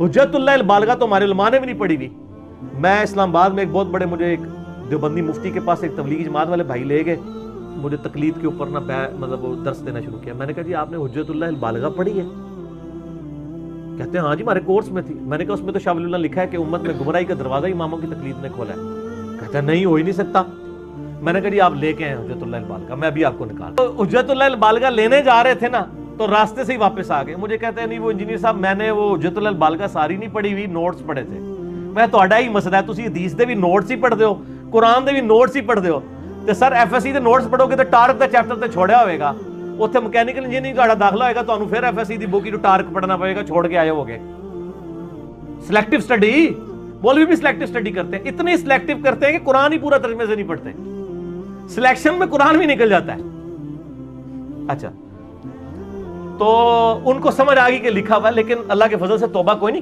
حجت اللہ البالغہ تو ہمارے علماء نے بھی نہیں پڑھی ہوئی. میں اسلام آباد میں ایک بہت بڑے مجھے ایک دیوبندی مفتی کے پاس ایک تبلیغی جماعت والے بھائی لے گئے, مجھے تقلید کے اوپر مطلب وہ درس دینا شروع کیا. میں نے کہا جی آپ نے حجت اللہ البالغہ پڑھی ہے؟ کہتے ہیں ہاں جی ہمارے کورس میں تھی. میں نے کہا اس میں تو شاہ ولی اللہ لکھا ہے کہ امت میں گمراہی کا دروازہ اماموں کی تقلید نے کھولا ہے. کہتے ہیں نہیں ہو ہی نہیں سکتا. میں نے کہا جی آپ لے کے ہیں حجت اللہ البالغہ, میں ابھی آپ کو نکال. تو حجت اللہ البالغہ لینے جا رہے تھے نا تو راستے سے ہی واپس آ گئے. مجھے کہتے ہیں نہیں وہ انجینئر صاحب میں نے وہ حجت اللہ البالغہ ساری نہیں پڑھی ہوئی, نوٹس پڑھے تھے. میں تہاڈا ہی مسئلہ ہے, تسی حدیث دے بھی نوٹس ہی پڑھتے ہو, قرآن دے بھی نوٹس ہی پڑھتے ہو. تے سر ایف ایس سی دے نوٹس پڑھو گے تو ٹارک دا چیپٹر تے چھوڑیا ہوئے گا, اوتھے مکینیکل انجینئرنگ تہاڈا داخلہ ہوئے گا, تانوں پھر ایف ایس سی دی بک جو ٹارک پڑھنا پڑے گا, چھوڑ کے آئے ہوگے. سلیکٹو سٹڈی, مولوی بھی سلیکٹو سٹڈی کرتے ہیں, اتنے سلیکٹو کرتے ہیں کہ قرآن ہی پورا ترجمے سے نہیں پڑھتے, سلیکشن میں قرآن بھی نکل جاتا ہے. اچھا تو ان کو سمجھ آ گئی کہ لکھا ہوا ہے, لیکن اللہ کے فضل سے توبہ کوئی نہیں